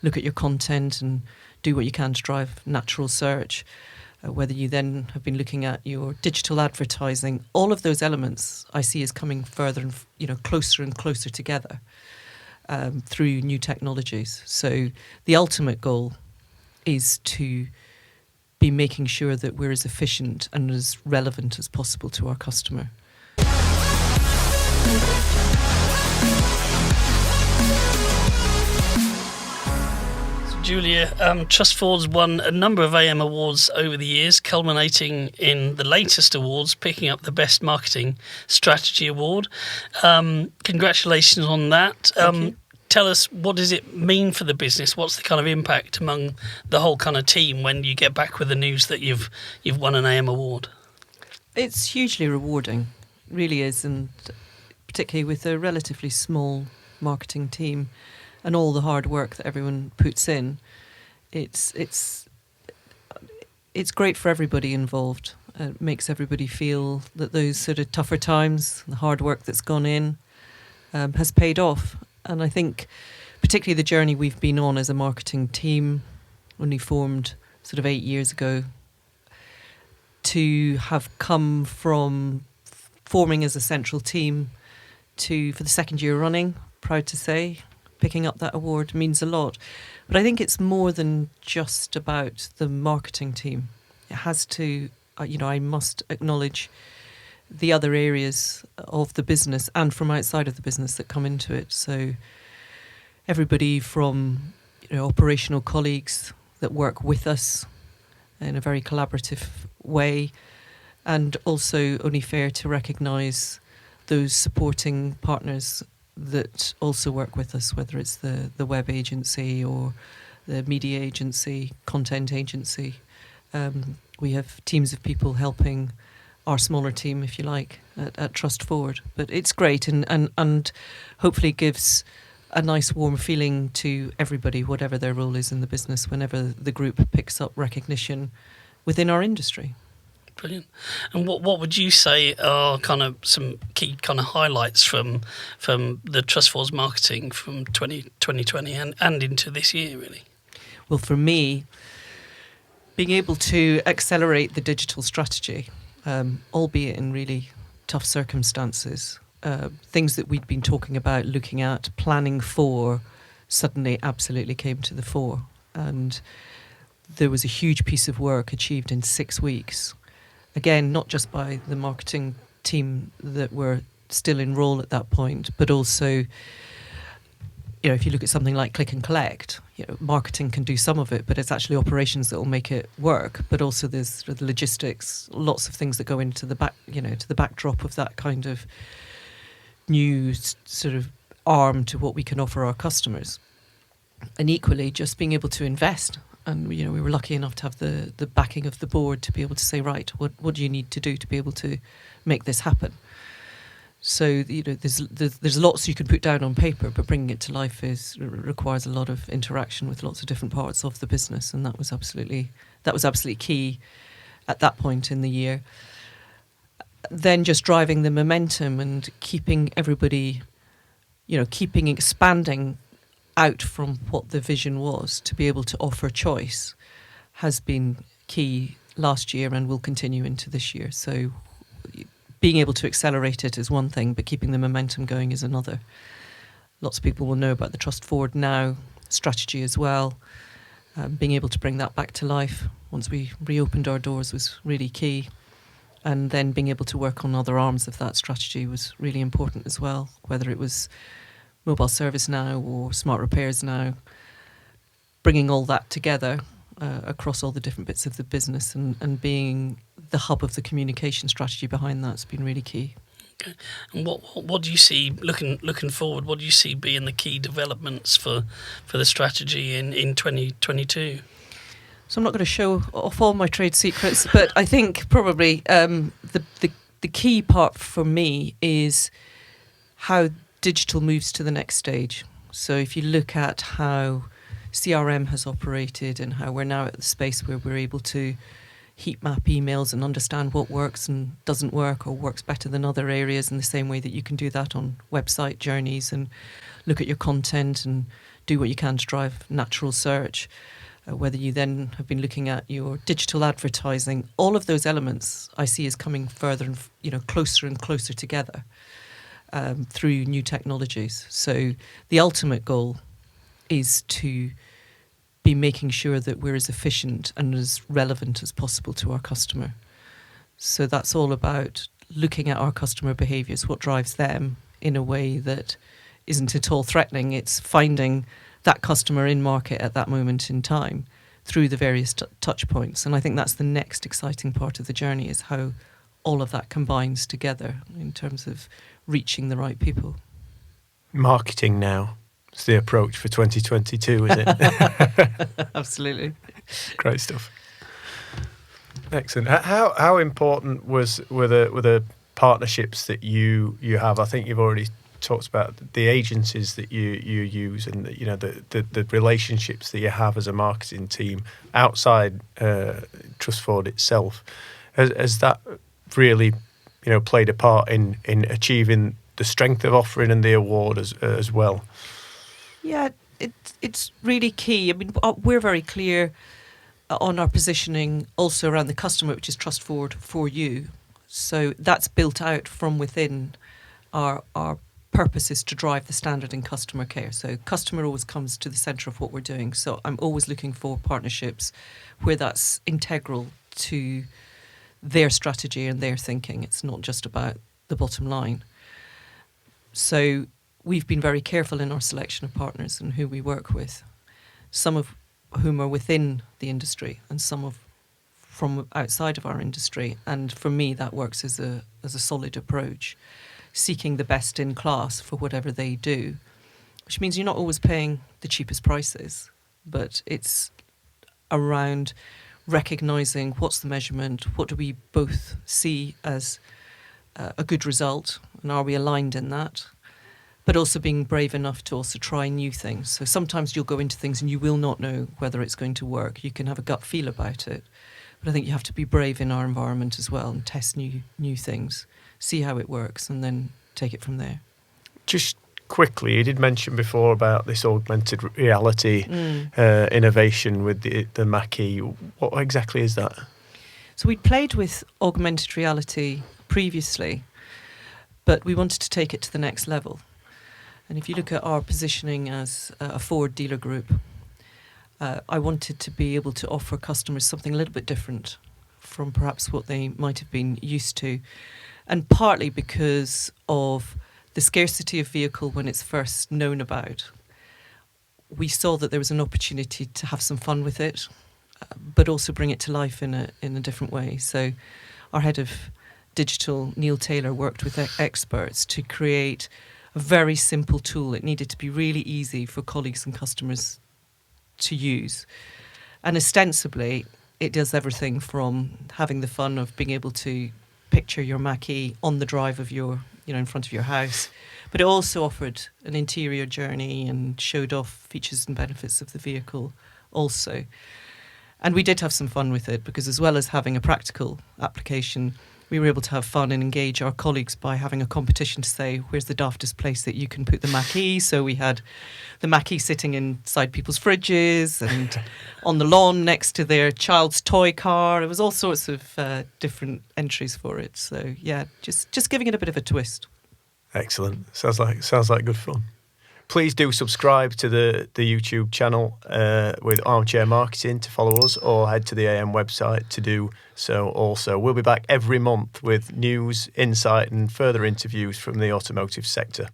look at your content and do what you can to drive natural search. Whether you then have been looking at your digital advertising, all of those elements I see as coming further and closer and closer together through new technologies. So the ultimate goal is to be making sure that we're as efficient and as relevant as possible to our customer. Julia, TrustFord's won a number of AM awards over the years, culminating in the latest awards, picking up the Best Marketing Strategy Award. Congratulations on that. Thank you. Tell us, what does it mean for the business? What's the kind of impact among the whole kind of team when you get back with the news that you've won an AM award? It's hugely rewarding, really is, and particularly with a relatively small marketing team and all the hard work that everyone puts in, it's great for everybody involved. It makes everybody feel that those sort of tougher times, the hard work that's gone in, has paid off. And I think particularly the journey we've been on as a marketing team, only formed sort of 8 years ago, to have come from forming as a central team to, for the second year running, proud to say, picking up that award means a lot. But I think it's more than just about the marketing team. It has to, I must acknowledge the other areas of the business and from outside of the business that come into it. So everybody from operational colleagues that work with us in a very collaborative way, and also only fair to recognise those supporting partners that also work with us, whether it's the web agency or the media agency, content agency. We have teams of people helping our smaller team, if you like, at TrustFord. But it's great and hopefully gives a nice warm feeling to everybody, whatever their role is in the business, whenever the group picks up recognition within our industry. Brilliant. And what would you say are kind of some key kind of highlights from the TrustFord's marketing from 2020 and into this year, really? Well, for me, being able to accelerate the digital strategy, albeit in really tough circumstances, things that we'd been talking about, looking at, planning for, suddenly absolutely came to the fore. And there was a huge piece of work achieved in 6 weeks. Again, not just by the marketing team that were still in role at that point, but also, if you look at something like click and collect, marketing can do some of it, but it's actually operations that will make it work. But also there's the logistics, lots of things that go into the back, to the backdrop of that kind of new sort of arm to what we can offer our customers. And equally, just being able to invest. And we were lucky enough to have the backing of the board to be able to say, right, what do you need to do to be able to make this happen? So there's lots you can put down on paper, but bringing it to life requires a lot of interaction with lots of different parts of the business, and that was absolutely key at that point in the year. Then just driving the momentum and keeping everybody, keeping expanding out from what the vision was to be able to offer choice has been key last year and will continue into this year. So being able to accelerate it is one thing, but keeping the momentum going is another. Lots of people will know about the TrustFord Now strategy as well. Being able to bring that back to life once we reopened our doors was really key. And then being able to work on other arms of that strategy was really important as well, whether it was Mobile Service Now or Smart Repairs Now, bringing all that together across all the different bits of the business and being the hub of the communication strategy behind that's been really key. Okay. And what do you see looking forward? What do you see being the key developments for the strategy in 2022? So I'm not going to show off all my trade secrets, but I think probably the key part for me is how digital moves to the next stage. So if you look at how CRM has operated and how we're now at the space where we're able to heat map emails and understand what works and doesn't work or works better than other areas, in the same way that you can do that on website journeys and look at your content and do what you can to drive natural search, whether you then have been looking at your digital advertising, all of those elements I see as coming further and closer and closer together through new technologies. So the ultimate goal is to be making sure that we're as efficient and as relevant as possible to our customer. So that's all about looking at our customer behaviours, what drives them in a way that isn't at all threatening. It's finding that customer in market at that moment in time through the various touch points. And I think that's the next exciting part of the journey, is how all of that combines together in terms of reaching the right people. Marketing now is the approach for 2022, is it? Absolutely. Great stuff. Excellent. How important were the partnerships that you have? I think you've already talked about the agencies that you use, and the relationships that you have as a marketing team outside TrustFord itself. Has that really played a part in achieving the strength of offering and the award as well? Yeah, it's really key. I mean, we're very clear on our positioning also around the customer, which is TrustFord for you. So that's built out from within our purpose is to drive the standard in customer care. So customer always comes to the centre of what we're doing. So I'm always looking for partnerships where that's integral to their strategy and their thinking. It's not just about the bottom line. So we've been very careful in our selection of partners and who we work with, some of whom are within the industry and some from outside of our industry. And for me, that works as a solid approach, seeking the best in class for whatever they do, which means you're not always paying the cheapest prices, but it's around recognising what's the measurement, what do we both see as a good result, and are we aligned in that, but also being brave enough to also try new things. So sometimes you'll go into things and you will not know whether it's going to work. You can have a gut feel about it, but I think you have to be brave in our environment as well and test new things, see how it works, and then take it from there. Just quickly, you did mention before about this augmented reality innovation with the Mackie. What exactly is that? So we'd played with augmented reality previously, but we wanted to take it to the next level. And if you look at our positioning as a Ford dealer group, I wanted to be able to offer customers something a little bit different from perhaps what they might have been used to. And partly because of the scarcity of vehicle when it's first known about, we saw that there was an opportunity to have some fun with it, but also bring it to life in a different way. So our head of digital, Neil Taylor, worked with experts to create a very simple tool. It needed to be really easy for colleagues and customers to use. And ostensibly, it does everything from having the fun of being able to picture your Mackie on the drive of your, in front of your house, but it also offered an interior journey and showed off features and benefits of the vehicle also. And we did have some fun with it because, as well as having a practical application, we were able to have fun and engage our colleagues by having a competition to say, where's the daftest place that you can put the Mackie? So we had the Mackie sitting inside people's fridges and on the lawn next to their child's toy car. It was all sorts of different entries for it. So yeah, just giving it a bit of a twist. Excellent. Sounds like good fun. Please do subscribe to the YouTube channel with Armchair Marketing to follow us, or head to the AM website to do so also. We'll be back every month with news, insight and further interviews from the automotive sector.